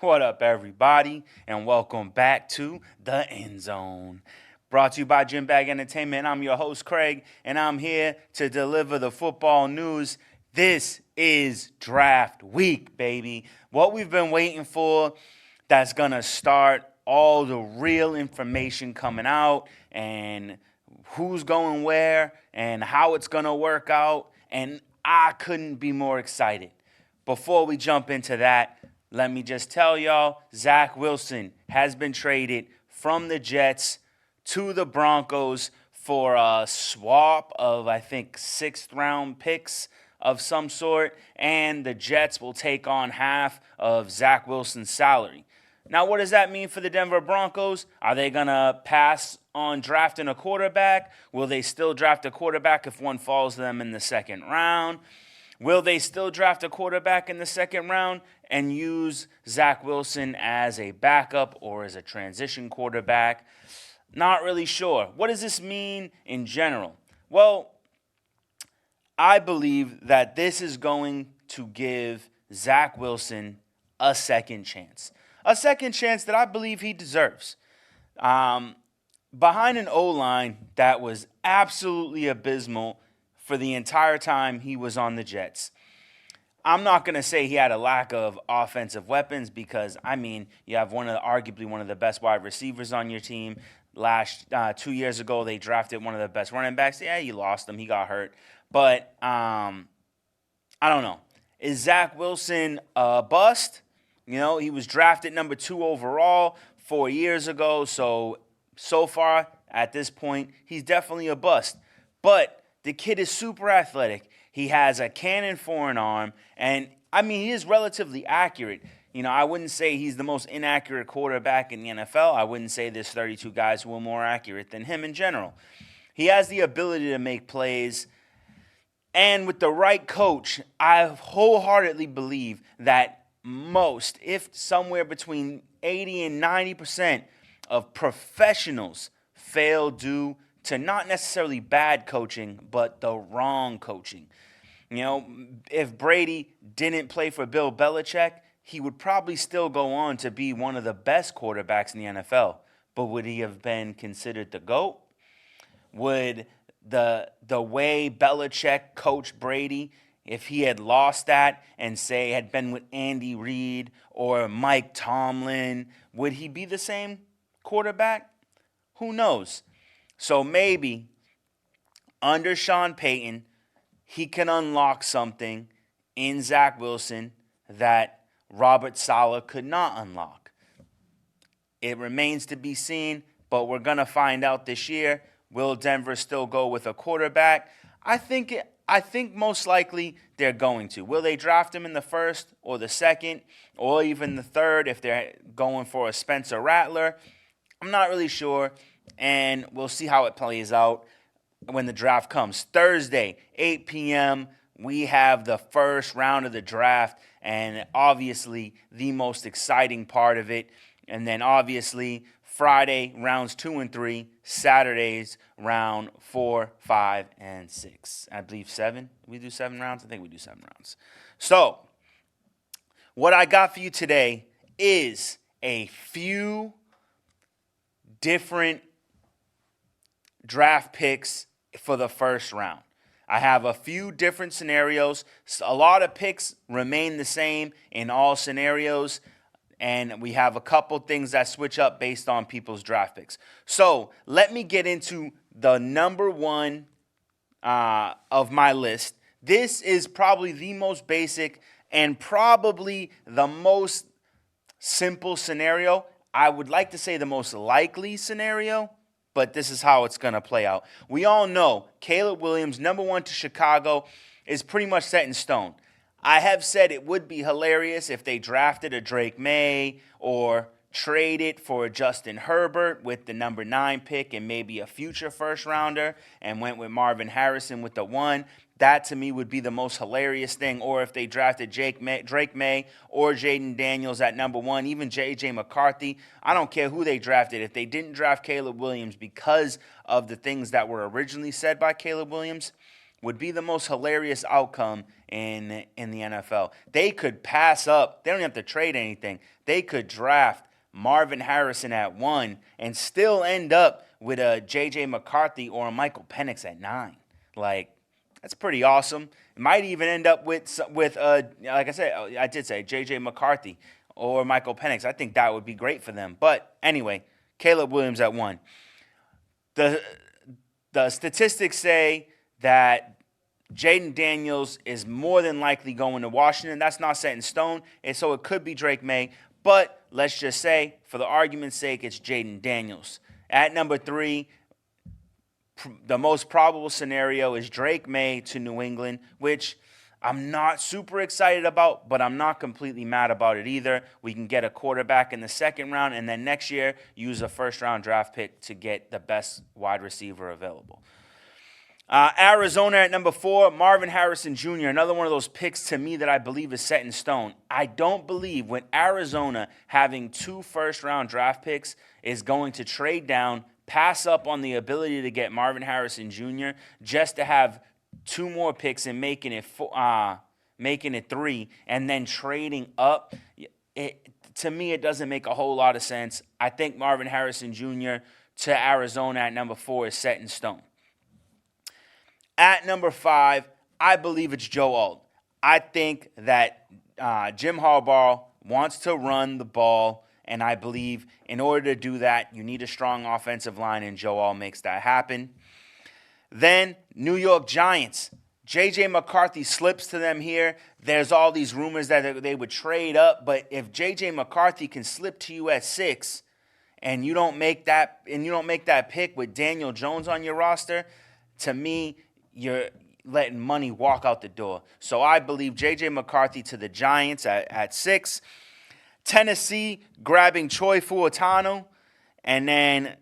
What up, everybody, and welcome back to the Endzone. Brought to you by Gym Bag Entertainment. I'm your host, Craig, and I'm here to deliver the football news. This is draft week, baby. What we've been waiting for that's going to start all the real information coming out and who's going where and how it's going to work out. And I couldn't be more excited. Before we jump into that, let me just tell y'all, Zach Wilson has been traded from the Jets to the Broncos for a swap of, I think, sixth-round picks of some sort, and the Jets will take on half of Zach Wilson's salary. Now, what does that mean for the Denver Broncos? Are they going to pass on drafting a quarterback? Will they still draft a quarterback if one falls to them in the second round? Will they still draft a quarterback in the second round and use Zach Wilson as a backup or as a transition quarterback? Not really sure. What does this mean in general? Well, I believe that this is going to give Zach Wilson a second chance. A second chance that I believe he deserves. Behind an O-line that was absolutely abysmal for the entire time he was on the Jets. I'm not going to say he had a lack of offensive weapons because, you have arguably one of the best wide receivers on your team. 2 years ago, they drafted one of the best running backs. Yeah, you lost him. He got hurt. But I don't know. Is Zach Wilson a bust? You know, he was drafted number 2 overall 4 years ago. So far, at this point, he's definitely a bust. But the kid is super athletic. He has a cannon for an arm. And, he is relatively accurate. You know, I wouldn't say he's the most inaccurate quarterback in the NFL. I wouldn't say there's 32 guys who are more accurate than him in general. He has the ability to make plays. And with the right coach, I wholeheartedly believe that most, if somewhere between 80 and 90% of professionals fail due to not necessarily bad coaching, but the wrong coaching. You know, if Brady didn't play for Bill Belichick, he would probably still go on to be one of the best quarterbacks in the NFL. But would he have been considered the GOAT? Would the way Belichick coached Brady, if he had lost that and say had been with Andy Reid or Mike Tomlin, would he be the same quarterback? Who knows? So maybe under Sean Payton, he can unlock something in Zach Wilson that Robert Saleh could not unlock. It remains to be seen, but we're going to find out this year. Will Denver still go with a quarterback? I think most likely they're going to. Will they draft him in the first or the second or even the third if they're going for a Spencer Rattler? I'm not really sure. And we'll see how it plays out when the draft comes. Thursday, 8 p.m., we have the first round of the draft, and obviously the most exciting part of it. And then obviously Friday, rounds 2 and 3, Saturdays, round 4, 5, and 6. I believe 7. We do 7 rounds? I think we do 7 rounds. So, what I got for you today is a few different draft picks for the first round. I have a few different scenarios. A lot of picks remain the same in all scenarios, and we have a couple things that switch up based on people's draft picks. So let me get into the number one of my list. This is probably the most basic and probably the most simple scenario. I would like to say the most likely scenario, but this is how it's going to play out. We all know Caleb Williams, number 1 to Chicago, is pretty much set in stone. I have said it would be hilarious if they drafted a Drake May or traded for Justin Herbert with the number 9 pick and maybe a future first rounder and went with Marvin Harrison with the 1. That to me would be the most hilarious thing. Or if they drafted Drake May or Jaden Daniels at number 1, even J.J. McCarthy. I don't care who they drafted. If they didn't draft Caleb Williams because of the things that were originally said by Caleb Williams, would be the most hilarious outcome in the NFL. They could pass up. They don't have to trade anything. They could draft Marvin Harrison at 1 and still end up with a J.J. McCarthy or a Michael Penix at 9. Like, that's pretty awesome. It might even end up with like I said, I did say J.J. McCarthy or Michael Penix. I think that would be great for them. But anyway, Caleb Williams at 1. The statistics say that Jaden Daniels is more than likely going to Washington. That's not set in stone, and so it could be Drake May. But let's just say, for the argument's sake, it's Jaden Daniels. At number 3, the most probable scenario is Drake May to New England, which I'm not super excited about, but I'm not completely mad about it either. We can get a quarterback in the second round, and then next year use a first-round draft pick to get the best wide receiver available. Arizona at number 4, Marvin Harrison Jr., another one of those picks to me that I believe is set in stone. I don't believe with Arizona having 2 first-round draft picks is going to trade down, pass up on the ability to get Marvin Harrison Jr. just to have 2 more picks and making it 3, and then trading up. To me, it doesn't make a whole lot of sense. I think Marvin Harrison Jr. to Arizona at number 4 is set in stone. At number 5, I believe it's Joe Alt. I think that Jim Harbaugh wants to run the ball, and I believe in order to do that, you need a strong offensive line, and Joe Alt makes that happen. Then, New York Giants. J.J. McCarthy slips to them here. There's all these rumors that they would trade up, but if J.J. McCarthy can slip to you at 6, and you don't make that pick with Daniel Jones on your roster, to me, you're letting money walk out the door. So I believe J.J. McCarthy to the Giants at 6. Tennessee grabbing Troy Fuatano. And then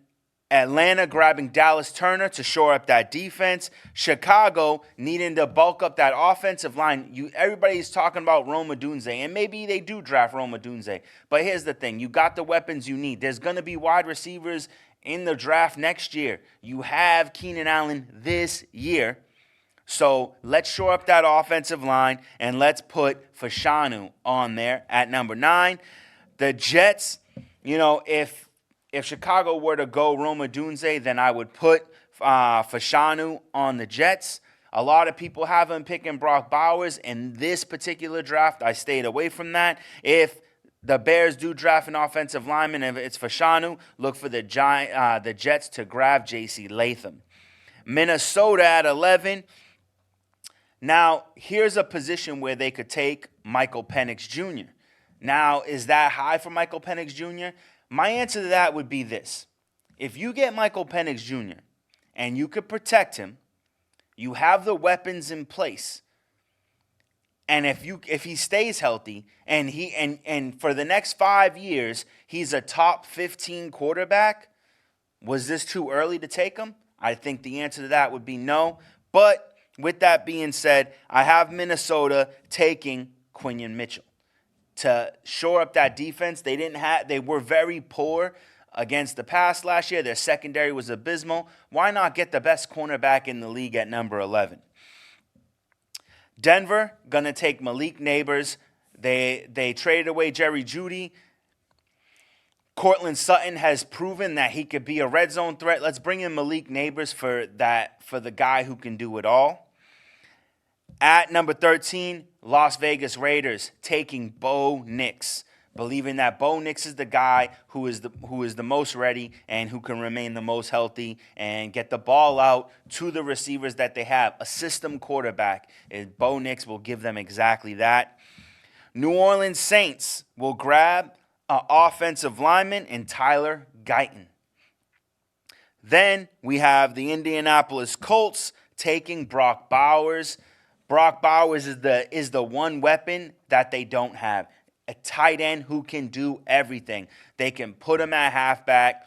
Atlanta grabbing Dallas Turner to shore up that defense. Chicago needing to bulk up that offensive line. Everybody's talking about Rome Odunze, and maybe they do draft Rome Odunze. But here's the thing. You got the weapons you need. There's going to be wide receivers in the draft next year. You have Keenan Allen this year. So let's shore up that offensive line, and let's put Fashanu on there at number 9. The Jets, if Chicago were to go Rome Odunze, then I would put Fashanu on the Jets. A lot of people have him picking Brock Bowers. In this particular draft, I stayed away from that. If the Bears do draft an offensive lineman, if it's Fashanu, look for the Jets to grab J.C. Latham. Minnesota at 11. Now, here's a position where they could take Michael Penix Jr. Now, is that high for Michael Penix Jr.? My answer to that would be this. If you get Michael Penix Jr. and you could protect him, you have the weapons in place. And if he stays healthy and for the next 5 years, he's a top 15 quarterback, was this too early to take him? I think the answer to that would be no. But with that being said, I have Minnesota taking Quinion Mitchell to shore up that defense. They were very poor against the pass last year. Their secondary was abysmal. Why not get the best cornerback in the league at number 11? Denver going to take Malik Neighbors. They traded away Jerry Jeudy. Cortland Sutton has proven that he could be a red zone threat. Let's bring in Malik Neighbors for the guy who can do it all. At number 13, Las Vegas Raiders taking Bo Nix, believing that Bo Nix is the guy who is the most ready and who can remain the most healthy and get the ball out to the receivers that they have. A system quarterback. Bo Nix will give them exactly that. New Orleans Saints will grab an offensive lineman in Tyler Guyton. Then we have the Indianapolis Colts taking Brock Bowers. Brock Bowers is the one weapon that they don't have. A tight end who can do everything. They can put him at halfback.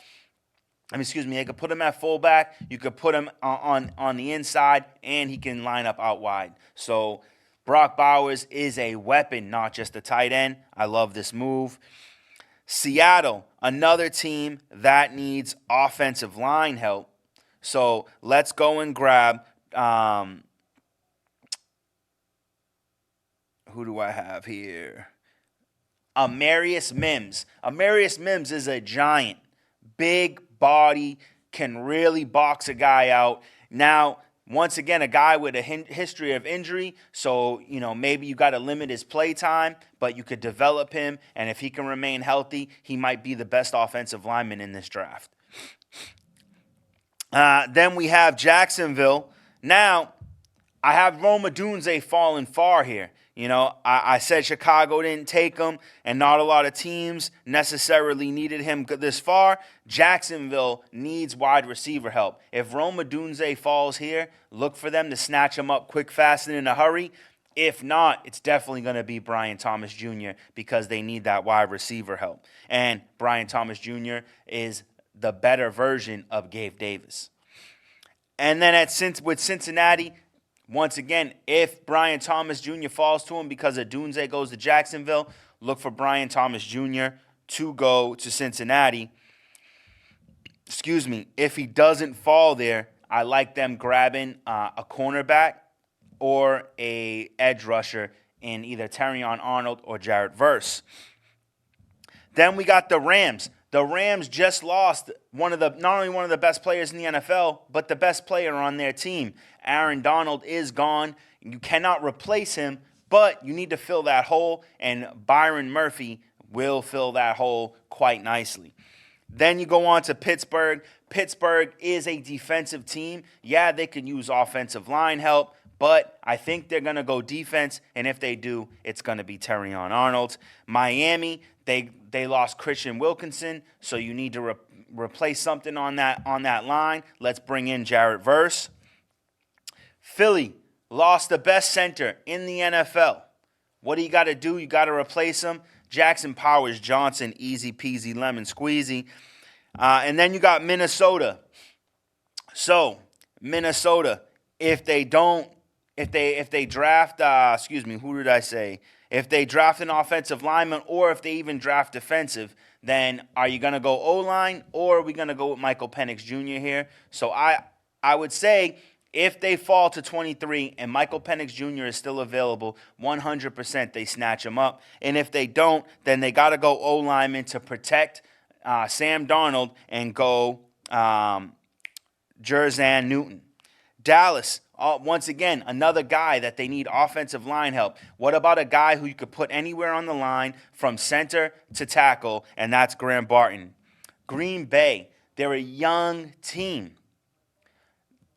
They could put him at fullback. You could put him on the inside, and he can line up out wide. So Brock Bowers is a weapon, not just a tight end. I love this move. Seattle, another team that needs offensive line help. So let's go and grab who do I have here? Amarius Mims. Amarius Mims is a giant. Big body, can really box a guy out. Now, once again, a guy with a history of injury, so, maybe you got to limit his play time, but you could develop him, and if he can remain healthy, he might be the best offensive lineman in this draft. Then we have Jacksonville. Now, I have Rome Odunze falling far here. I said Chicago didn't take him, and not a lot of teams necessarily needed him this far. Jacksonville needs wide receiver help. If Rome Odunze falls here, look for them to snatch him up quick, fast, and in a hurry. If not, it's definitely going to be Brian Thomas Jr. because they need that wide receiver help. And Brian Thomas Jr. is the better version of Gabe Davis. And then with Cincinnati, once again, if Brian Thomas Jr. falls to him because Odunze goes to Jacksonville, look for Brian Thomas Jr. to go to Cincinnati. If he doesn't fall there, I like them grabbing a cornerback or a edge rusher in either Terrion Arnold or Jarrett Verse. Then we got the Rams. The Rams just lost not only one of the best players in the NFL, but the best player on their team. Aaron Donald is gone. You cannot replace him, but you need to fill that hole, and Byron Murphy will fill that hole quite nicely. Then you go on to Pittsburgh. Pittsburgh is a defensive team. Yeah, they can use offensive line help, but I think they're going to go defense, and if they do, it's going to be Terrion Arnold. Miami, they lost Christian Wilkinson, so you need to replace something on that line. Let's bring in Jarrett Verse. Philly lost the best center in the NFL. What do you got to do? You got to replace him. Jackson Powers Johnson, easy peasy lemon squeezy. And then you got Minnesota. So Minnesota, if they draft, who did I say? If they draft an offensive lineman or if they even draft defensive, then are you going to go O-line or are we going to go with Michael Penix Jr. here? So I would say if they fall to 23 and Michael Penix Jr. is still available, 100% they snatch him up. And if they don't, then they got to go O-lineman to protect Sam Darnold and go Jerzan Newton. Dallas, once again, another guy that they need offensive line help. What about a guy who you could put anywhere on the line from center to tackle, and that's Graham Barton. Green Bay, they're a young team.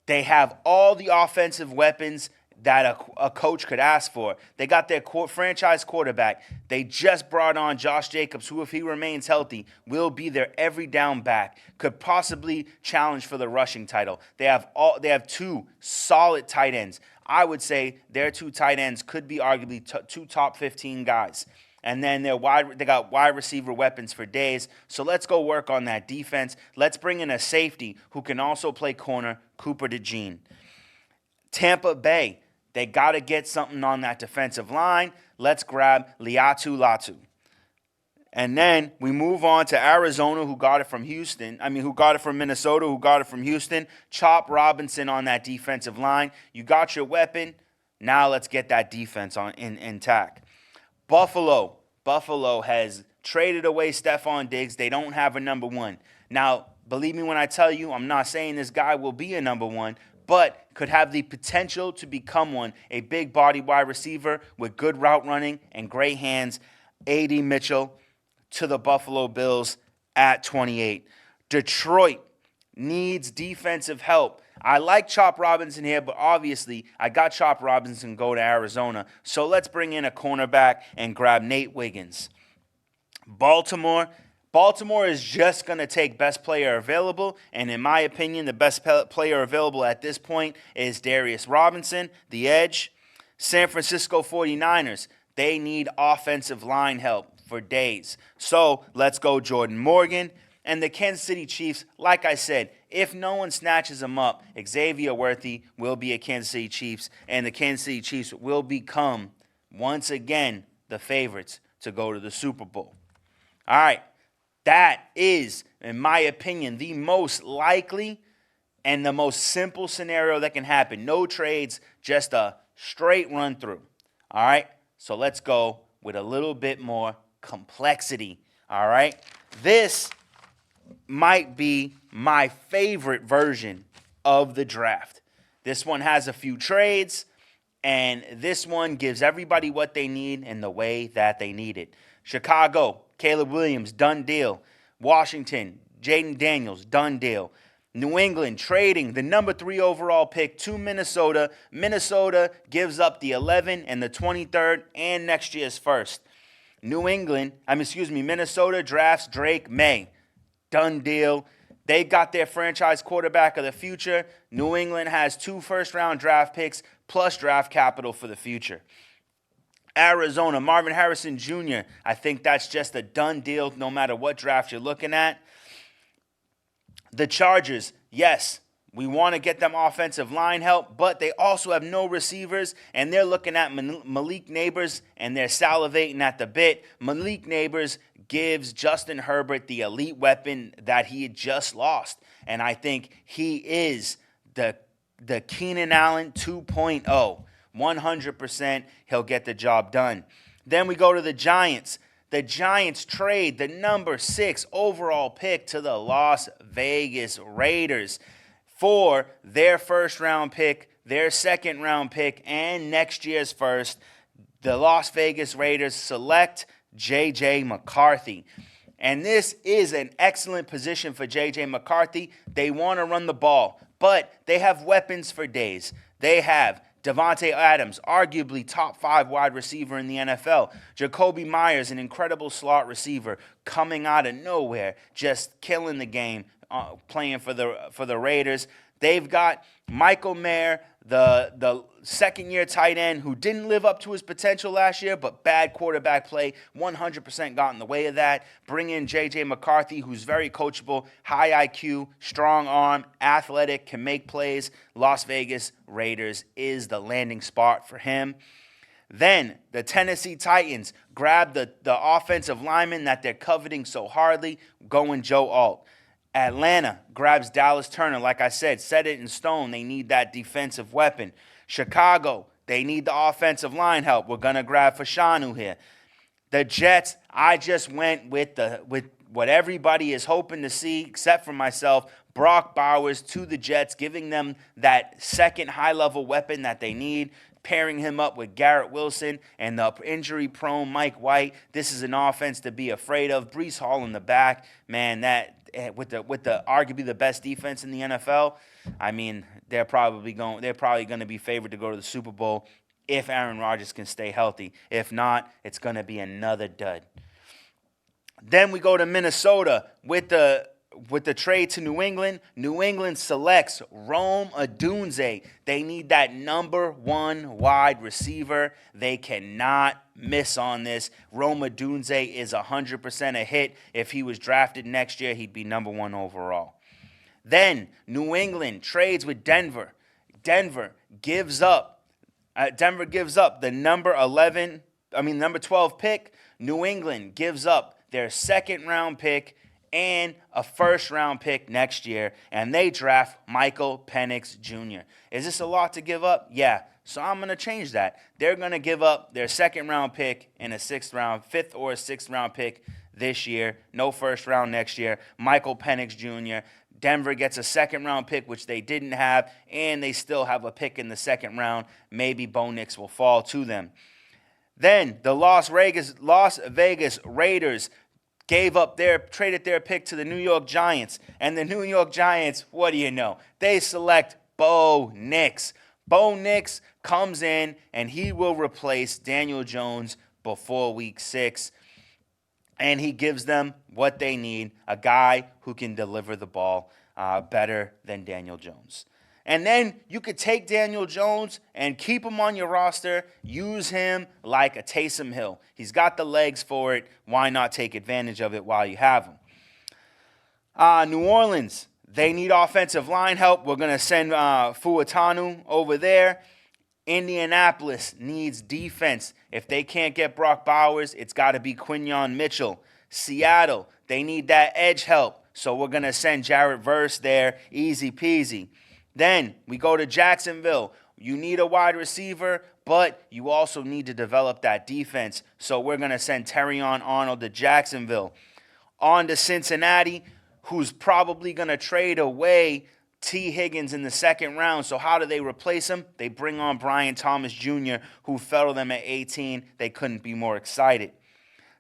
They have all the offensive weapons that a coach could ask for. They got their franchise quarterback. They just brought on Josh Jacobs, who, if he remains healthy, will be their every down back, could possibly challenge for the rushing title. They have two solid tight ends. I would say their two tight ends could be arguably two top 15 guys. And then they got wide receiver weapons for days. So let's go work on that defense. Let's bring in a safety who can also play corner, Cooper DeJean. Tampa Bay, they got to get something on that defensive line. Let's grab Liatu Latu. And then we move on to Arizona, who got it from Minnesota, who got it from Houston. Chop Robinson on that defensive line. You got your weapon. Now let's get that defense intact. Buffalo has traded away Stephon Diggs. They don't have a number one. Now, believe me when I tell you, I'm not saying this guy will be a number one, but could have the potential to become one, a big body wide receiver with good route running and great hands. A.D. Mitchell to the Buffalo Bills at 28. Detroit needs defensive help. I like Chop Robinson here, but obviously I got Chop Robinson go to Arizona. So let's bring in a cornerback and grab Nate Wiggins. Baltimore is just going to take best player available, and in my opinion, the best player available at this point is Darius Robinson, the edge. San Francisco 49ers, they need offensive line help for days. So let's go Jordan Morgan. And the Kansas City Chiefs, like I said, if no one snatches them up, Xavier Worthy will be a Kansas City Chiefs, and the Kansas City Chiefs will become, once again, the favorites to go to the Super Bowl. All right, that is, in my opinion, the most likely and the most simple scenario that can happen. No trades, just a straight run through. All right, So let's go with a little bit more complexity, all right? This might be my favorite version of the draft. This one has a few trades, and this one gives everybody what they need in the way that they need it. Chicago, Caleb Williams, done deal. Washington, Jaden Daniels, done deal. New England trading the number 3 overall pick to Minnesota. Minnesota gives up the 11 and the 23rd and next year's first. Minnesota drafts Drake May. Done deal. They got their franchise quarterback of the future. New England has 2 first-round draft picks plus draft capital for the future. Arizona, Marvin Harrison Jr. I think that's just a done deal no matter what draft you're looking at. The Chargers, yes, we want to get them offensive line help, but they also have no receivers, and they're looking at Malik Neighbors, and they're salivating at the bit. Malik Neighbors gives Justin Herbert the elite weapon that he had just lost, and I think he is the Keenan Allen 2.0. 100% he'll get the job done. Then we go to the Giants. The Giants trade the number 6 overall pick to the Las Vegas Raiders for their first-round pick, their second-round pick, and next year's first. The Las Vegas Raiders select J.J. McCarthy. And this is an excellent position for J.J. McCarthy. They want to run the ball, but they have weapons for days. They have Devontae Adams, arguably top 5 wide receiver in the NFL. Jacoby Myers, an incredible slot receiver, coming out of nowhere, just killing the game, playing for the Raiders. They've got Michael Mayer, the second-year tight end who didn't live up to his potential last year, but bad quarterback play 100% got in the way of that. Bring in J.J. McCarthy, who's very coachable, high IQ, strong arm, athletic, can make plays. Las Vegas Raiders is the landing spot for him. Then the Tennessee Titans grab the offensive lineman that they're coveting so hardly, going Joe Alt. Atlanta grabs Dallas Turner. Like I said, set it in stone. They need that defensive weapon. Chicago, they need the offensive line help. We're going to grab Fashanu here. The Jets, I just went with what everybody is hoping to see, except for myself, Brock Bowers to the Jets, giving them that second high-level weapon that they need, pairing him up with Garrett Wilson and the injury-prone Mike White. This is an offense to be afraid of. Breece Hall in the back, man, that with the arguably the best defense in the NFL, I mean, they're probably going to be favored to go to the Super Bowl if Aaron Rodgers can stay healthy. If not, it's going to be another dud. Then we go to Minnesota with the trade to New England. New England selects Rome Odunze. They need that number 1 wide receiver. They cannot miss on this. Rome Odunze is 100% a hit. If he was drafted next year, he'd be number 1 overall. Then New England trades with Denver. Denver gives up the number 12 pick. New England gives up their second-round pick and a first-round pick next year, and they draft Michael Penix Jr. Is this a lot to give up? Yeah, so I'm going to change that. They're going to give up their second-round pick and a fifth or sixth round pick this year. No first round next year. Michael Penix Jr. Denver gets a second-round pick, which they didn't have, and they still have a pick in the second round. Maybe Bo Nix will fall to them. Then the Las Vegas Raiders traded their pick to the New York Giants. And the New York Giants, what do you know? They select Bo Nix. Bo Nix comes in, and he will replace Daniel Jones before week 6. And he gives them what they need, a guy who can deliver the ball better than Daniel Jones. And then you could take Daniel Jones and keep him on your roster, use him like a Taysom Hill. He's got the legs for it. Why not take advantage of it while you have him? New Orleans, they need offensive line help. We're going to send Fuatanu over there. Indianapolis needs defense. If they can't get Brock Bowers, it's got to be Quinyon Mitchell. Seattle, they need that edge help. So we're going to send Jarrett Verse there, easy peasy. Then we go to Jacksonville. you need a wide receiver, but you also need to develop that defense. So we're going to send Terrion Arnold to Jacksonville. On to Cincinnati, who's probably going to trade away T. Higgins in the second round. So how do they replace him? They bring on Brian Thomas Jr., who fell to them at 18. They couldn't be more excited.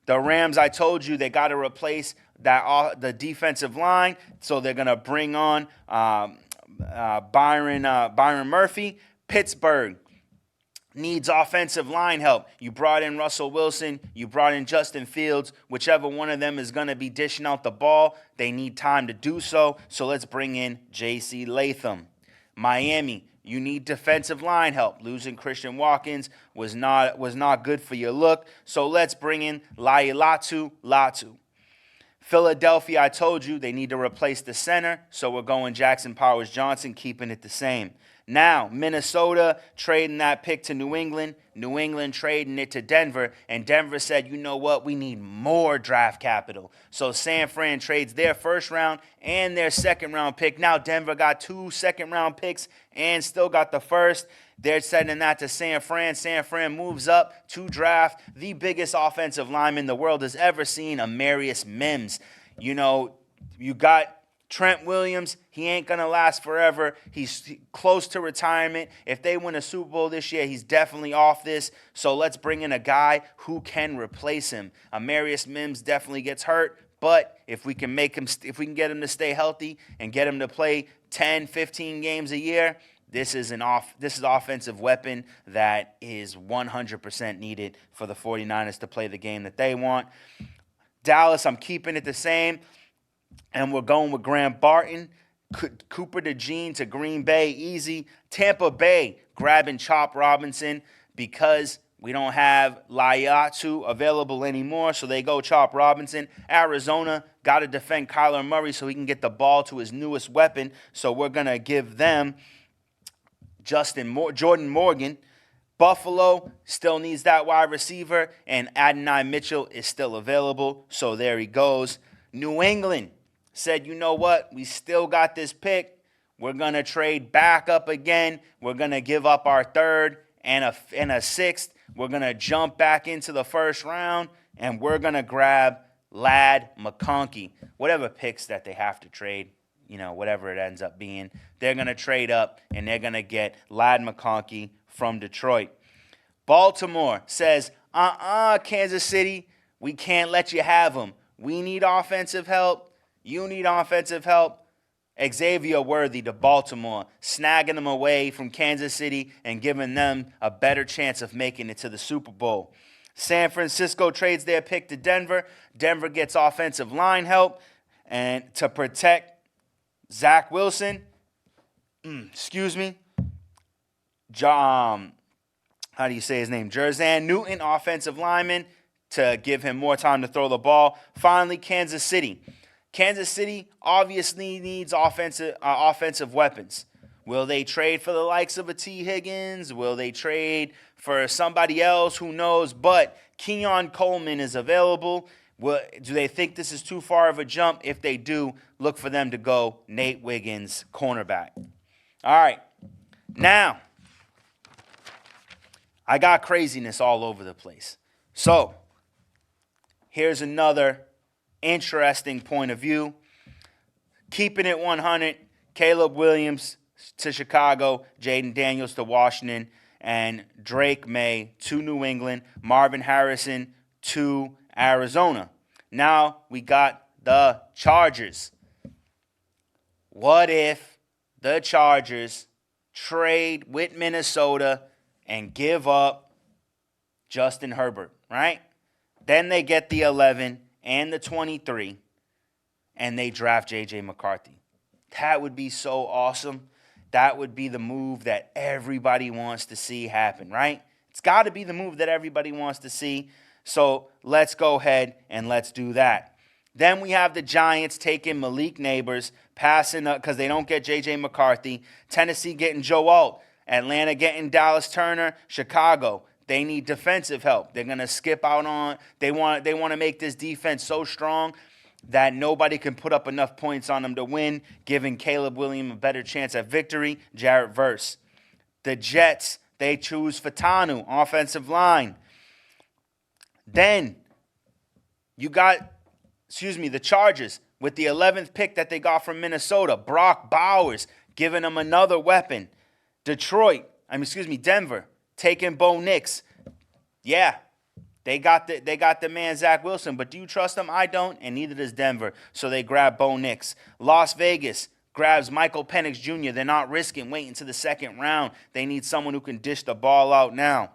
The Rams, I told you, they got to replace the defensive line. So they're going to bring on Byron Murphy. Pittsburgh needs offensive line help. You brought in Russell Wilson. You brought in Justin Fields. Whichever one of them is going to be dishing out the ball, they need time to do so. So let's bring in J.C. Latham. Miami, you need defensive line help. Losing Christian Watkins was not good for your look. So let's bring in Latu. Philadelphia, I told you, they need to replace the center. So we're going Jackson Powers-Johnson, keeping it the same. Now, Minnesota trading that pick to New England. New England trading it to Denver. And Denver said, you know what? We need more draft capital. So San Fran trades their first round and their second round pick. Now Denver got 2 second round picks and still got the first. They're sending that to San Fran. San Fran moves up to draft the biggest offensive lineman the world has ever seen, Amarius Mims. You know, you got Trent Williams, he ain't going to last forever. He's close to retirement. If they win a Super Bowl this year, he's definitely off this. So let's bring in a guy who can replace him. Amarius Mims definitely gets hurt, but if we can get him to stay healthy and get him to play 10, 15 games a year, this is an offensive weapon that is 100% needed for the 49ers to play the game that they want. Dallas, I'm keeping it the same. And we're going with Graham Barton, Cooper DeJean to Green Bay, easy. Tampa Bay grabbing Chop Robinson because we don't have Laiatu available anymore, so they go Chop Robinson. Arizona got to defend Kyler Murray so he can get the ball to his newest weapon, so we're going to give them Jordan Morgan. Buffalo still needs that wide receiver, and Adonai Mitchell is still available, so there he goes. New England said, you know what? We still got this pick. We're going to trade back up again. We're going to give up our third and a sixth. We're going to jump back into the first round, and we're going to grab Ladd McConkey. Whatever picks that they have to trade, you know, whatever it ends up being, they're going to trade up, and they're going to get Ladd McConkey from Detroit. Baltimore says, Kansas City, we can't let you have him. We need offensive help. You need offensive help. Xavier Worthy to Baltimore, snagging them away from Kansas City and giving them a better chance of making it to the Super Bowl. San Francisco trades their pick to Denver. Denver gets offensive line help and to protect Zach Wilson. How do you say his name? Jerzan Newton, offensive lineman, to give him more time to throw the ball. Finally, Kansas City. Kansas City obviously needs offensive weapons. Will they trade for the likes of a T. Higgins? Will they trade for somebody else? Who knows? But Keon Coleman is available. Do they think this is too far of a jump? If they do, look for them to go Nate Wiggins, cornerback. All right. Now, I got craziness all over the place. So, here's another interesting point of view. Keeping it 100, Caleb Williams to Chicago, Jaden Daniels to Washington, and Drake May to New England, Marvin Harrison to Arizona. Now we got the Chargers. What if the Chargers trade with Minnesota and give up Justin Herbert, right? Then they get the 11 and the 23, and they draft J.J. McCarthy. That would be so awesome. That would be the move that everybody wants to see happen, right? It's got to be the move that everybody wants to see. So let's go ahead and let's do that. Then we have the Giants taking Malik Neighbors, passing up because they don't get J.J. McCarthy. Tennessee getting Joe Alt. Atlanta getting Dallas Turner. Chicago, they need defensive help. They're going to skip out on. They want to make this defense so strong that nobody can put up enough points on them to win, giving Caleb Williams a better chance at victory. Jarrett Verse. The Jets, they choose Fatanu, offensive line. Then you got, the Chargers with the 11th pick that they got from Minnesota. Brock Bowers, giving them another weapon. Denver, taking Bo Nix. Yeah, they got the man Zach Wilson, but do you trust them? I don't, and neither does Denver. So they grab Bo Nix. Las Vegas grabs Michael Penix Jr. They're not risking waiting to the second round. They need someone who can dish the ball out now.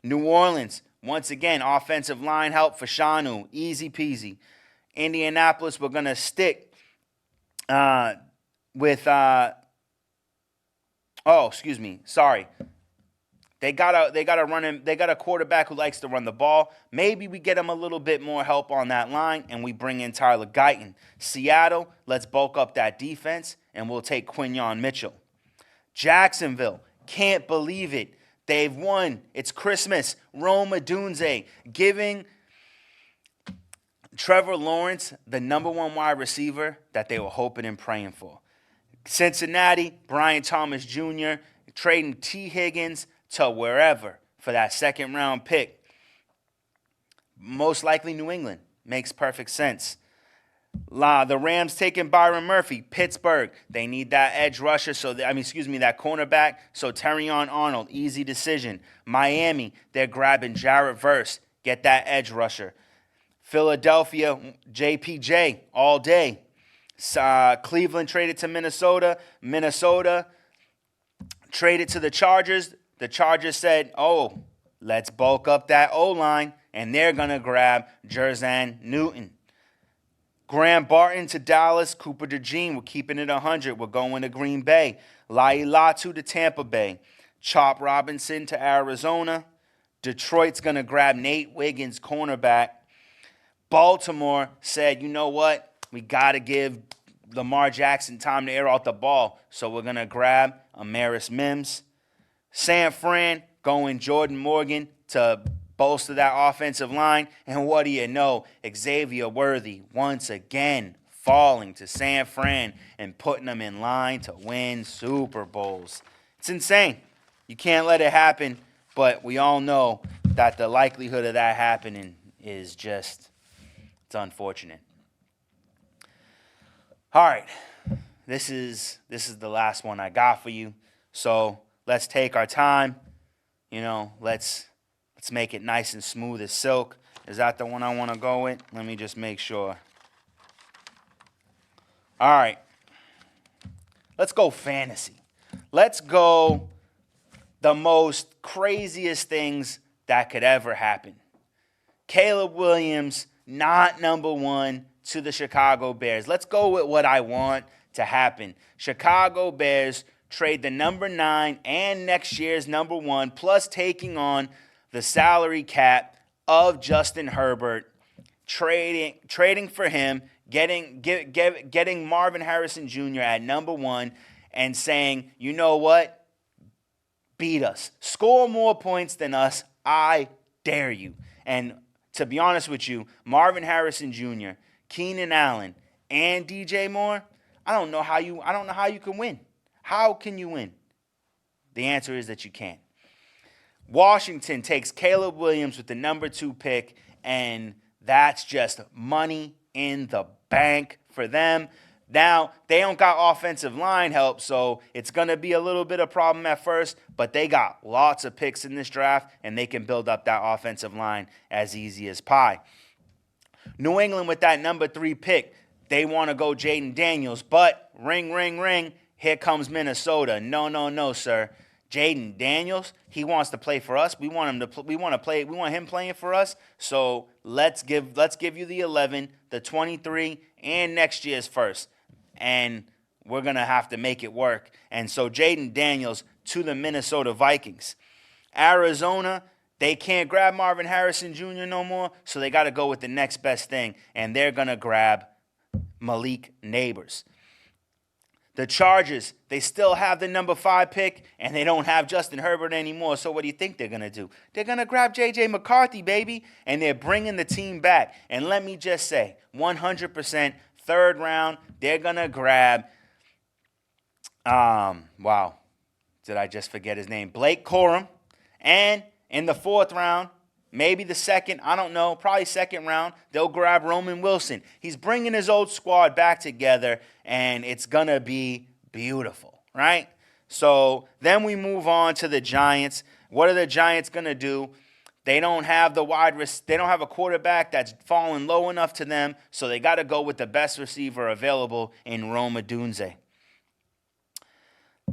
New Orleans, once again, offensive line help for Shanu. Easy peasy. Indianapolis, we're going to stick with They got a quarterback who likes to run the ball. Maybe we get him a little bit more help on that line, and we bring in Tyler Guyton. Seattle, let's bulk up that defense, and we'll take Quinyon Mitchell. Jacksonville, can't believe it. They've won. It's Christmas. Rome Odunze giving Trevor Lawrence the number one wide receiver that they were hoping and praying for. Cincinnati, Brian Thomas Jr., trading T. Higgins to wherever for that second round pick. Most likely New England. Makes perfect sense. The Rams taking Byron Murphy. Pittsburgh, they need that edge rusher, that cornerback. So Terrion Arnold, easy decision. Miami, they're grabbing Jarrett Verse. Get that edge rusher. Philadelphia, JPJ, all day. Cleveland traded to Minnesota. Minnesota traded to the Chargers. The Chargers said, let's bulk up that O-line, and they're going to grab Jerzan Newton. Graham Barton to Dallas. Cooper DeJean, we're keeping it 100. We're going to Green Bay. Lailatu to Tampa Bay. Chop Robinson to Arizona. Detroit's going to grab Nate Wiggins, cornerback. Baltimore said, you know what? We got to give Lamar Jackson time to air out the ball, so we're going to grab Amaris Mims. San Fran going Jordan Morgan to bolster that offensive line. And what do you know? Xavier Worthy once again falling to San Fran and putting them in line to win Super Bowls. It's insane. You can't let it happen, but we all know that the likelihood of that happening is just, it's unfortunate. All right, this is the last one I got for you. So let's take our time. Let's make it nice and smooth as silk. Is that the one I want to go with? Let me just make sure. All right. Let's go fantasy. Let's go the most craziest things that could ever happen. Caleb Williams, not number one to the Chicago Bears. Let's go with what I want to happen. Chicago Bears trade the number 9 and next year's number 1, plus taking on the salary cap of Justin Herbert, trading for him, getting Marvin Harrison Jr. at number 1, and saying, you know what? Beat us. Score more points than us. I dare you. And to be honest with you, Marvin Harrison Jr., Keenan Allen, and DJ Moore, I don't know how you can win. How can you win? The answer is that you can't. Washington takes Caleb Williams with the number 2 pick, and that's just money in the bank for them. Now, they don't got offensive line help, so it's going to be a little bit of a problem at first, but they got lots of picks in this draft, and they can build up that offensive line as easy as pie. New England with that number 3 pick, they want to go Jaden Daniels, but ring, ring, ring, here comes Minnesota. No, sir. Jaden Daniels, he wants to play for us. We want him playing for us. So let's give you the 11, the 23, and next year's first. And we're going to have to make it work. And so Jaden Daniels to the Minnesota Vikings. Arizona, they can't grab Marvin Harrison Jr. no more, so they got to go with the next best thing, and they're going to grab Malik Neighbors. The Chargers, they still have the number 5 pick, and they don't have Justin Herbert anymore, so what do you think they're going to do? They're going to grab J.J. McCarthy, baby, and they're bringing the team back. And let me just say, 100% third round, they're going to grab, Did I just forget his name? Blake Corum. And in the 4th round, maybe the 2nd, I don't know, probably 2nd round, they'll grab Roman Wilson. He's bringing his old squad back together, and it's going to be beautiful, right? So then we move on to the Giants. What are the Giants going to do? They don't have they don't have a quarterback that's fallen low enough to them, so they got to go with the best receiver available in Rome Odunze.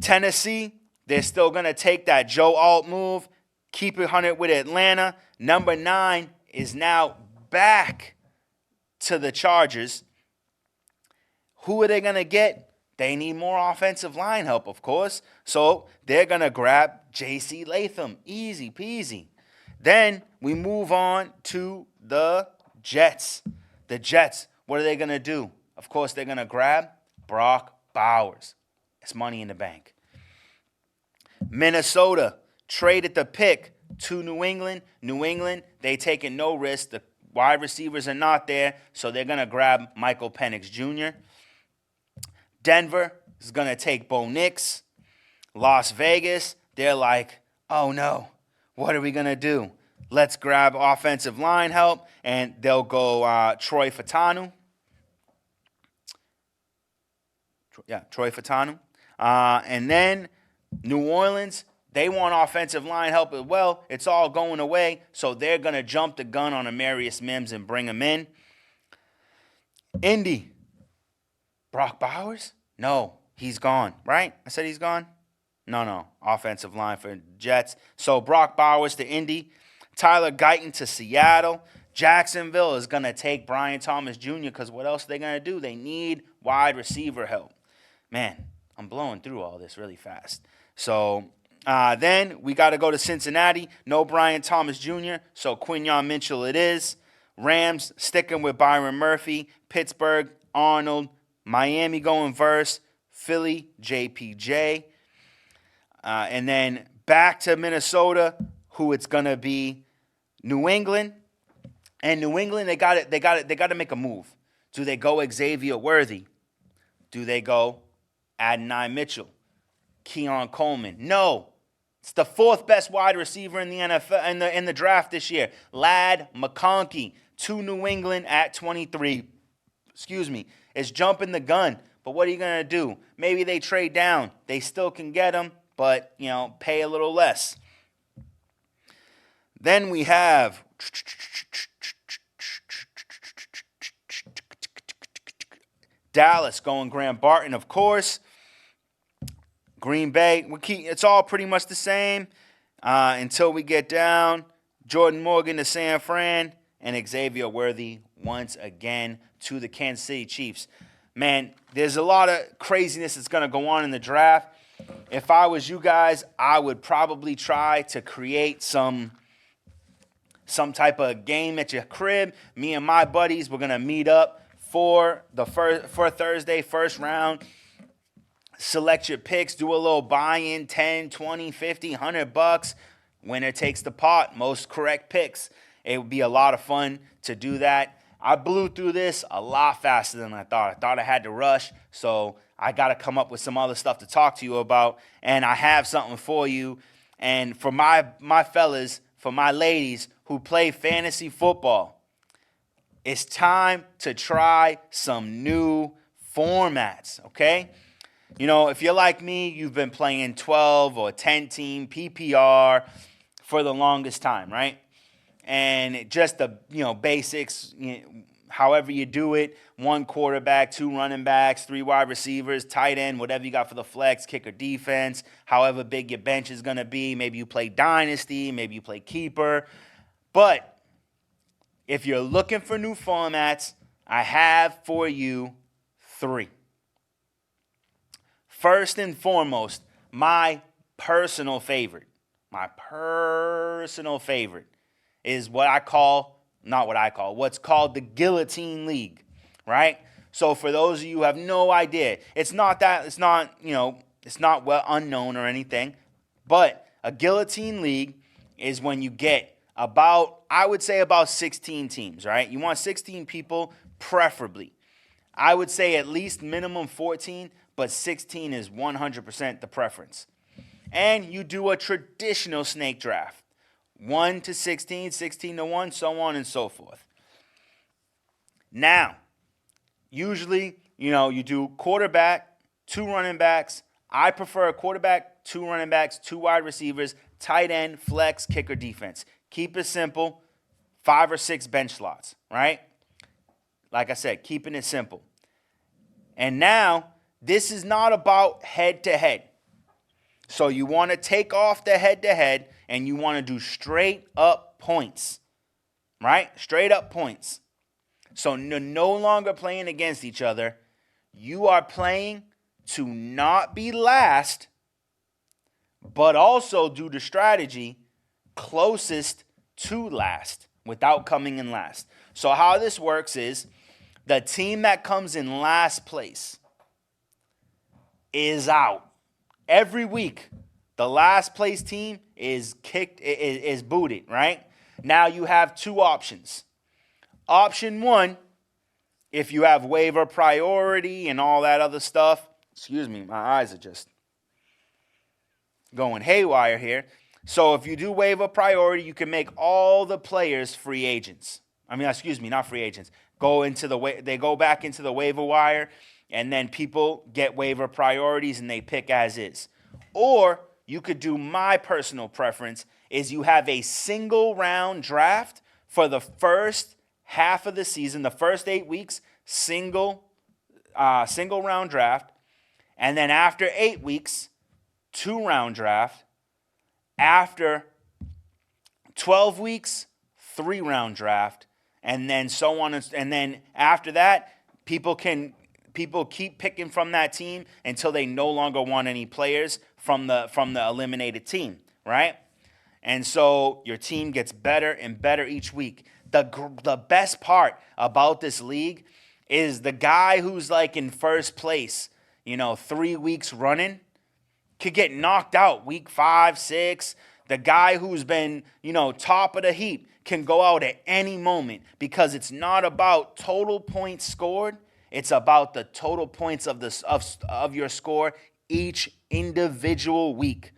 Tennessee, they're still going to take that Joe Alt move, keep it 100 with Atlanta. Number 9 is now back to the Chargers. Who are they going to get? They need more offensive line help, of course. So they're going to grab J.C. Latham. Easy peasy. Then we move on to the Jets. The Jets, what are they going to do? Of course, they're going to grab Brock Bowers. It's money in the bank. Minnesota traded the pick to New England. New England, they taking no risk. The wide receivers are not there, so they're going to grab Michael Penix Jr. Denver is going to take Bo Nix. Las Vegas, they're like, oh no, what are we going to do? Let's grab offensive line help, and they'll go Troy Fautanu. Troy Fautanu. And then New Orleans, they want offensive line help as well. It's all going away, so they're going to jump the gun on Amarius Mims and bring him in. Indy, Brock Bowers? No, he's gone, right? I said he's gone? No. Offensive line for Jets. So Brock Bowers to Indy. Tyler Guyton to Seattle. Jacksonville is going to take Brian Thomas Jr. because what else are they going to do? They need wide receiver help. Man, I'm blowing through all this really fast. So then we got to go to Cincinnati. No Brian Thomas Jr., so Quinyon Mitchell it is. Rams sticking with Byron Murphy. Pittsburgh, Arnold. Miami going verse. Philly, JPJ. And then back to Minnesota, who it's going to be New England. And New England, they got to make a move. Do they go Xavier Worthy? Do they go Adonai Mitchell? Keon Coleman? No. It's the 4th best wide receiver in the NFL in the draft this year. Ladd McConkey to New England at 23. It's jumping the gun. But what are you going to do? Maybe they trade down. They still can get him, but, pay a little less. Then we have Dallas going Graham Barton, of course. Green Bay, it's all pretty much the same until we get down. Jordan Morgan to San Fran and Xavier Worthy once again to the Kansas City Chiefs. Man, there's a lot of craziness that's going to go on in the draft. If I was you guys, I would probably try to create some type of game at your crib. Me and my buddies, we're going to meet up for Thursday, first round. Select your picks, do a little buy-in, 10, 20, 50, $100. Winner takes the pot, most correct picks. It would be a lot of fun to do that. I blew through this a lot faster than I thought. I thought I had to rush, so I got to come up with some other stuff to talk to you about, and I have something for you. And for my fellas, for my ladies who play fantasy football, it's time to try some new formats, okay? If you're like me, you've been playing 12 or 10-team PPR for the longest time, right? And just the, basics, however you do it, 1 quarterback, 2 running backs, 3 wide receivers, tight end, whatever you got for the flex, kicker, defense, however big your bench is going to be. Maybe you play Dynasty, maybe you play Keeper. But if you're looking for new formats, I have for you 3. First and foremost, my personal favorite is what's called the Guillotine League, right? So for those of you who have no idea, it's not well unknown or anything, but a Guillotine League is when you get about 16 teams, right? You want 16 people, preferably. I would say at least minimum 14, but 16 is 100% the preference. and you do a traditional snake draft. 1 to 16, 16 to 1, so on and so forth. Now, usually, you do quarterback, 2 running backs. I prefer a quarterback, 2 running backs, 2 wide receivers, tight end, flex, kicker, defense. Keep it simple, 5 or 6 bench slots, right? Like I said, keeping it simple. And now, this is not about head-to-head. So you want to take off the head-to-head, and you want to do straight-up points, right? Straight-up points. So no longer playing against each other. You are playing to not be last, but also do the strategy closest to last without coming in last. So how this works is the team that comes in last place is out. Every week, the last place team is booted, right? Now you have 2 options. Option 1, if you have waiver priority and all that other stuff, excuse me, my eyes are just going haywire here. So if you do waiver priority, you can make all the players free agents. Not free agents. They go back into the waiver wire, and then people get waiver priorities and they pick as is. Or you could do my personal preference is you have a single round draft for the first half of the season, the first 8 weeks, single round draft. And then after 8 weeks, 2-round draft. After 12 weeks, 3-round draft. And then so on. And then after that, people keep picking from that team until they no longer want any players from the eliminated team, right? And so your team gets better and better each week. The best part about this league is the guy who's like in first place, 3 weeks running, could get knocked out week 5, 6. The guy who's been, top of the heap can go out at any moment because it's not about total points scored. It's about the total points of your score each individual week.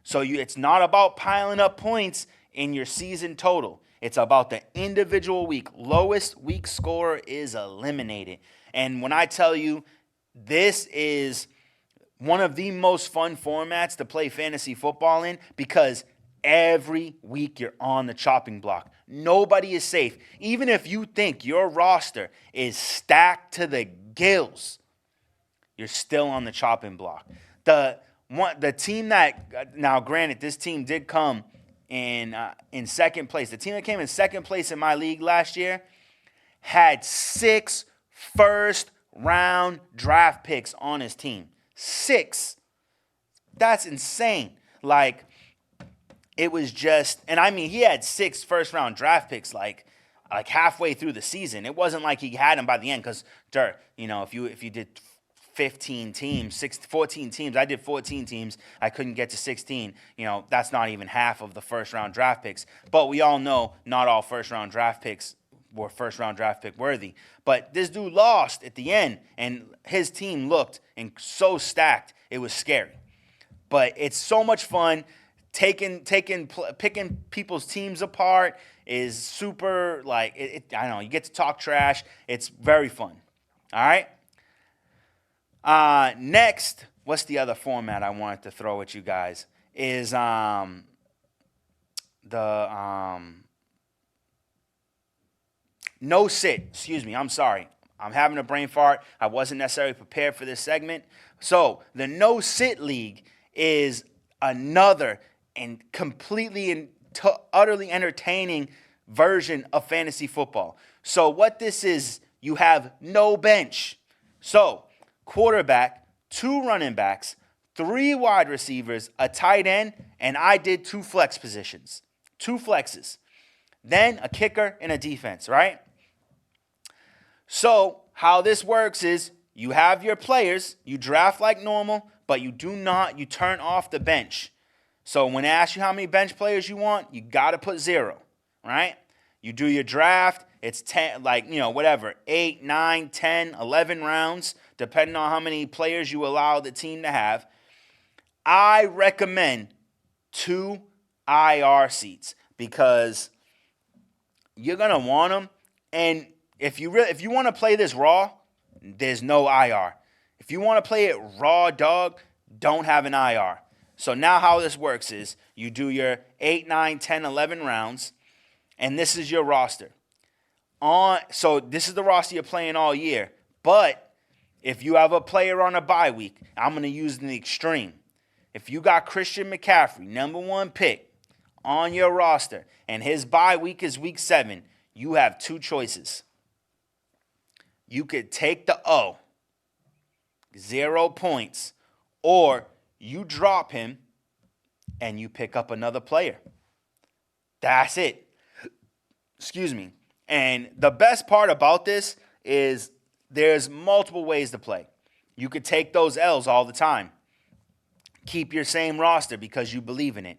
So it's not about piling up points in your season total. It's about the individual week. Lowest week scorer is eliminated. And when I tell you this is one of the most fun formats to play fantasy football in because every week you're on the chopping block. Nobody is safe. Even if you think your roster is stacked to the gills, you're still on the chopping block. The team that, now granted, this team did come in second place. The team that came in second place in my league last year had 6 first-round draft picks on his team. 6. That's insane. Like, it was just, and I mean, he had 6 first-round draft picks like halfway through the season. It wasn't like he had them by the end because, if you did 15 teams, 14 teams, I did 14 teams, I couldn't get to 16. That's not even half of the first-round draft picks. But we all know not all first-round draft picks were first-round draft pick worthy. But this dude lost at the end, and his team looked so stacked, it was scary. But it's so much fun. Picking people's teams apart is super, I don't know, you get to talk trash. It's very fun. All right? Next, what's the other format I wanted to throw at you guys? Is no sit. Excuse me, I'm sorry. I'm having a brain fart. I wasn't necessarily prepared for this segment. So the no sit league is another and completely and utterly entertaining version of fantasy football. So what this is, you have no bench. So quarterback, 2 running backs, 3 wide receivers, a tight end, and I did 2 flex positions, 2 flexes. Then a kicker and a defense, right? So how this works is you have your players, you draft like normal, but you turn off the bench. So when I ask you how many bench players you want, you got to put 0, right? You do your draft, it's 10, 8, 9, 10, 11 rounds, depending on how many players you allow the team to have. I recommend 2 IR seats because you're gonna want them. And if you want to play this raw, there's no IR. If you want to play it raw dog, don't have an IR. So now how this works is you do your 8, 9, 10, 11 rounds, and this is your roster. So this is the roster you're playing all year. But if you have a player on a bye week, I'm going to use the extreme. If you got Christian McCaffrey, number 1 pick, on your roster, and his bye week is week 7, you have 2 choices. You could take the O, 0 points, or you drop him and you pick up another player. That's it. Excuse me. And the best part about this is there's multiple ways to play. You could take those L's all the time. Keep your same roster because you believe in it.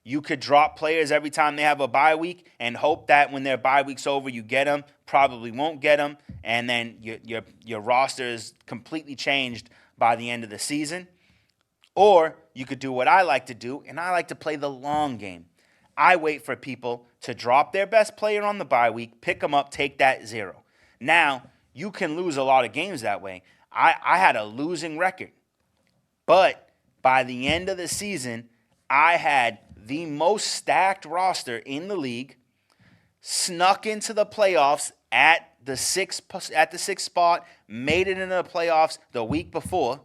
You could drop players every time they have a bye week and hope that when their bye week's over, you get them. Probably won't get them. And then your roster is completely changed by the end of the season. Or you could do what I like to do, and I like to play the long game. I wait for people to drop their best player on the bye week, pick them up, take that 0. Now, you can lose a lot of games that way. I had a losing record. But by the end of the season, I had the most stacked roster in the league, snuck into the playoffs at the sixth spot, made it into the playoffs the week before,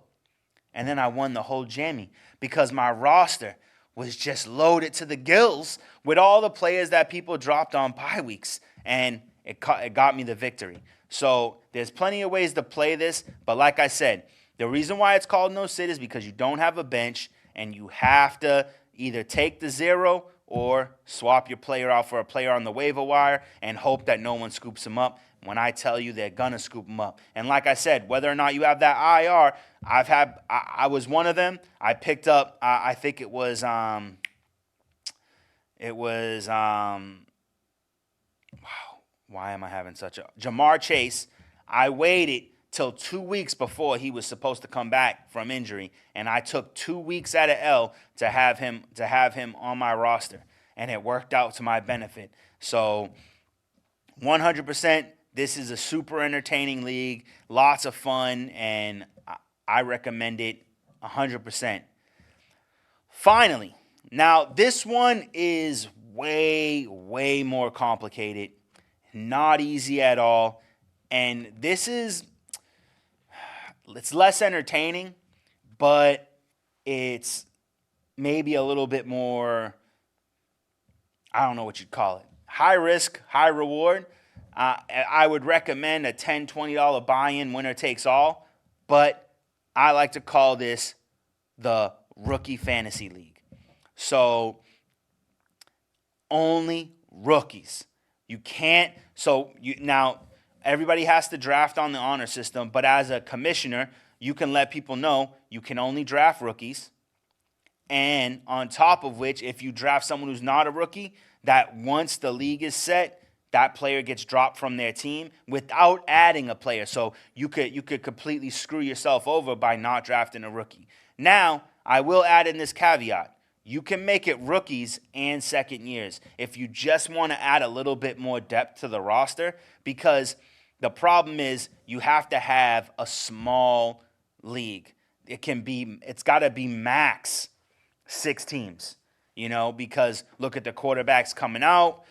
and then I won the whole jammy because my roster was just loaded to the gills with all the players that people dropped on bye weeks, and it got me the victory. So there's plenty of ways to play this, but like I said, the reason why it's called no sit is because you don't have a bench, and you have to either take the 0 or swap your player out for a player on the waiver wire and hope that no one scoops him up. When I tell you they're gonna scoop them up. And like I said, whether or not you have that IR, I was one of them. I picked up, I think it was wow, why am I having such a, Jamar Chase. I waited till 2 weeks before he was supposed to come back from injury, and I took 2 weeks at a L to have him on my roster, and it worked out to my benefit. So 100%. This is a super entertaining league, lots of fun, and I recommend it 100%. Finally, now this one is way, way more complicated, not easy at all, and it's less entertaining, but it's maybe a little bit more, I don't know what you'd call it, high risk, high reward. I would recommend a $10, $20 buy-in, winner takes all, but I like to call this the Rookie Fantasy League. So only rookies. You can't, now everybody has to draft on the honor system, but as a commissioner, you can let people know you can only draft rookies. And on top of which, if you draft someone who's not a rookie, that once the league is set, that player gets dropped from their team without adding a player. So you could completely screw yourself over by not drafting a rookie. Now, I will add in this caveat. You can make it rookies and second years if you just want to add a little bit more depth to the roster, because the problem is you have to have a small league. It's got to be max 6 teams, because look at the quarterbacks coming out.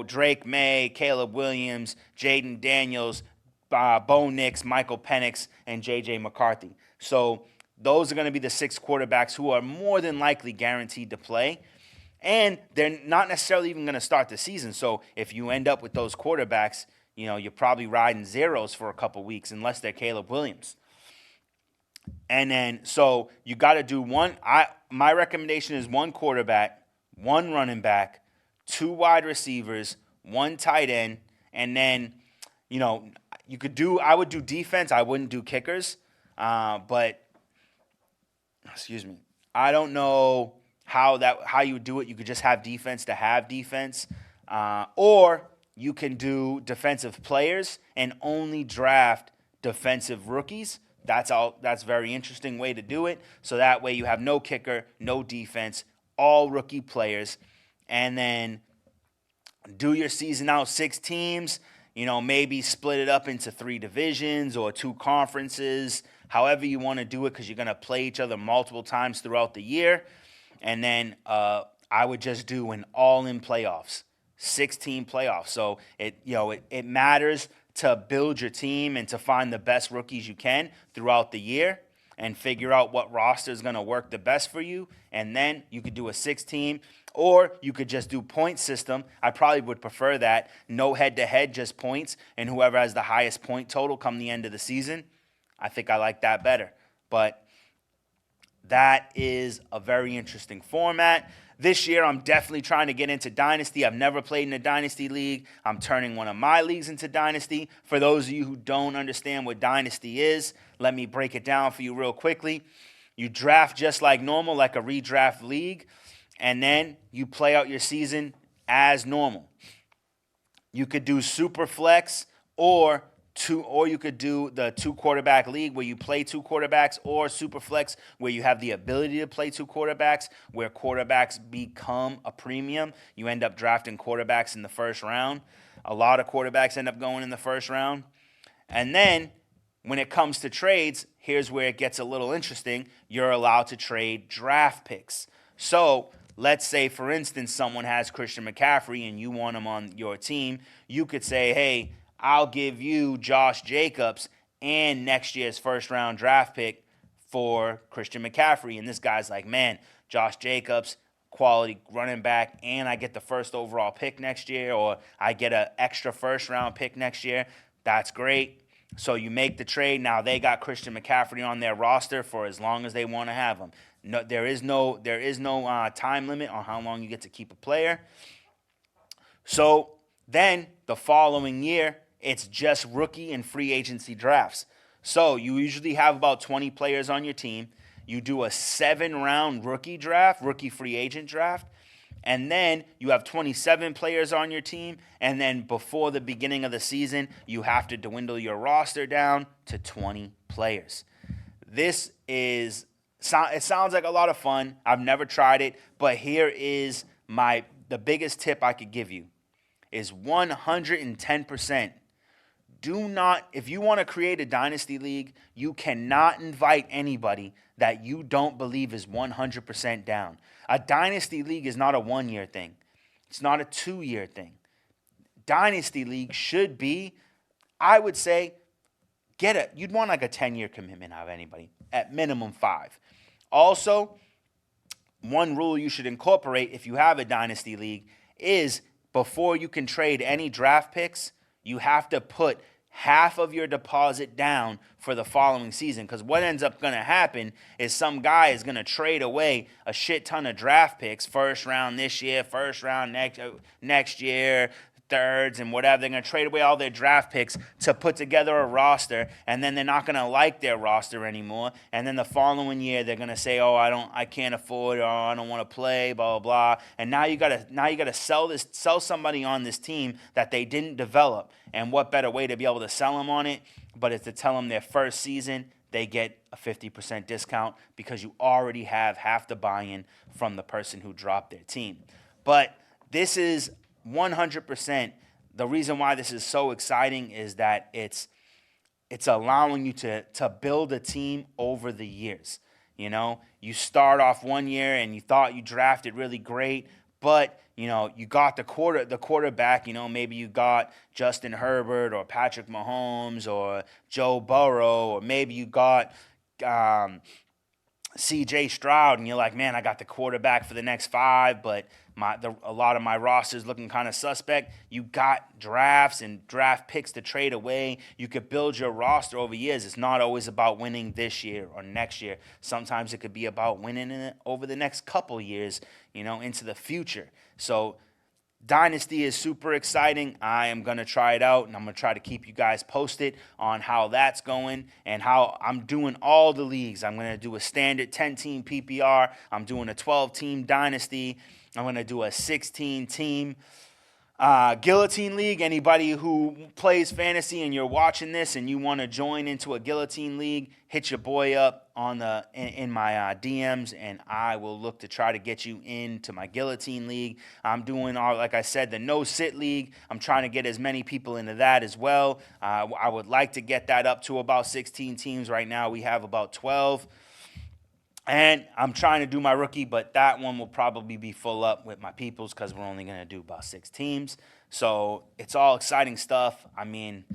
Drake May, Caleb Williams, Jaden Daniels, Bo Nix, Michael Penix, and J.J. McCarthy. So those are going to be the 6 quarterbacks who are more than likely guaranteed to play. And they're not necessarily even going to start the season. So if you end up with those quarterbacks, you're probably riding zeros for a couple weeks unless they're Caleb Williams. And then, so you got to do one. My recommendation is 1 quarterback, 1 running back, 2 wide receivers, 1 tight end, and then, I would do defense. I wouldn't do kickers. But, excuse me, I don't know how you would do it. You could just have defense to have defense. Or you can do defensive players and only draft defensive rookies That's a very interesting way to do it. So that way you have no kicker, no defense, all rookie players, and then do your season out 6 teams. Maybe split it up into 3 divisions or 2 conferences, however you want to do it, because you're going to play each other multiple times throughout the year. And then I would just do an all-in playoffs, 6-team playoffs. So it matters to build your team and to find the best rookies you can throughout the year and figure out what roster is going to work the best for you. And then you could do a 6-team, or you could just do point system. I probably would prefer that. No head-to-head, just points, and whoever has the highest point total come the end of the season. I think I like that better. But that is a very interesting format. This year, I'm definitely trying to get into Dynasty. I've never played in a Dynasty league. I'm turning one of my leagues into Dynasty. For those of you who don't understand what Dynasty is, let me break it down for you real quickly. You draft just like normal, like a redraft league, and then you play out your season as normal. You could do super flex, or you could do the 2-quarterback league where you play 2 quarterbacks, or super flex where you have the ability to play 2 quarterbacks, where quarterbacks become a premium. You end up drafting quarterbacks in the first round. A lot of quarterbacks end up going in the first round. And then when it comes to trades, here's where it gets a little interesting. You're allowed to trade draft picks. So let's say, for instance, someone has Christian McCaffrey and you want him on your team. You could say, hey, I'll give you Josh Jacobs and next year's first-round draft pick for Christian McCaffrey. And this guy's like, man, Josh Jacobs, quality running back, and I get the first overall pick next year, or I get an extra first-round pick next year. That's great. So you make the trade. Now they got Christian McCaffrey on their roster for as long as they want to have him. No, there is no time limit on how long you get to keep a player. So then the following year, it's just rookie and free agency drafts. So you usually have about 20 players on your team. You do a 7-round rookie draft, rookie free agent draft, and then you have 27 players on your team, and then before the beginning of the season, you have to dwindle your roster down to 20 players. It sounds like a lot of fun. I've never tried it, but here is the biggest tip I could give you is 110%. If you want to create a dynasty league, you cannot invite anybody that you don't believe is 100% down. A dynasty league is not a 1-year thing. It's not a 2-year thing. Dynasty league should be, I would say, you'd want like a 10-year commitment out of anybody, at minimum 5. Also, one rule you should incorporate if you have a dynasty league is before you can trade any draft picks, you have to put half of your deposit down for the following season. Because what ends up going to happen is some guy is going to trade away a shit ton of draft picks, first round this year, first round next year, thirds and whatever. They're going to trade away all their draft picks to put together a roster, and then they're not going to like their roster anymore. And then the following year, they're going to say, "Oh, I can't afford, or I don't want to play, blah blah blah." And now you got to sell somebody on this team that they didn't develop. And what better way to be able to sell them on it, but is to tell them their first season they get a 50% discount because you already have half the buy-in from the person who dropped their team. But this is 100%. The reason why this is so exciting is that it's allowing you to build a team over the years. You start off one year and you thought you drafted really great, but you got the quarterback. Maybe you got Justin Herbert or Patrick Mahomes or Joe Burrow, or maybe you got C.J. Stroud, and you're like, man, I got the quarterback for the next 5, but a lot of my roster's looking kind of suspect. You got drafts and draft picks to trade away. You could build your roster over years. It's not always about winning this year or next year. Sometimes it could be about winning over the next couple years, into the future. So Dynasty is super exciting. I am going to try it out, and I'm going to try to keep you guys posted on how that's going and how I'm doing all the leagues. I'm going to do a standard 10-team PPR. I'm doing a 12-team Dynasty. I'm going to do a 16-team Guillotine League, anybody who plays fantasy and you're watching this and you want to join into a Guillotine League, hit your boy up in my DMs, and I will look to try to get you into my Guillotine League. I'm doing like I said, the No Sit League. I'm trying to get as many people into that as well. I would like to get that up to about 16 teams. Right now we have about 12. And I'm trying to do my rookie, but that one will probably be full up with my peoples because we're only going to do about 6 teams. So it's all exciting stuff. I mean,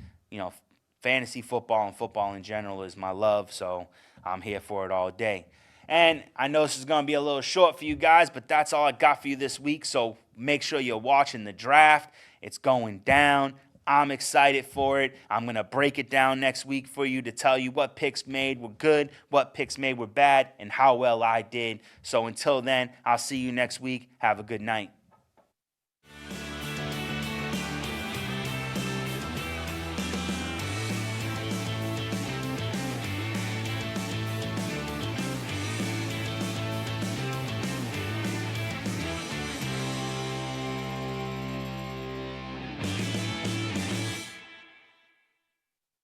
fantasy football and football in general is my love, so I'm here for it all day. And I know this is going to be a little short for you guys, but that's all I got for you this week. So make sure you're watching the draft. It's going down. I'm excited for it. I'm going to break it down next week for you to tell you what picks made were good, what picks made were bad, and how well I did. So until then, I'll see you next week. Have a good night.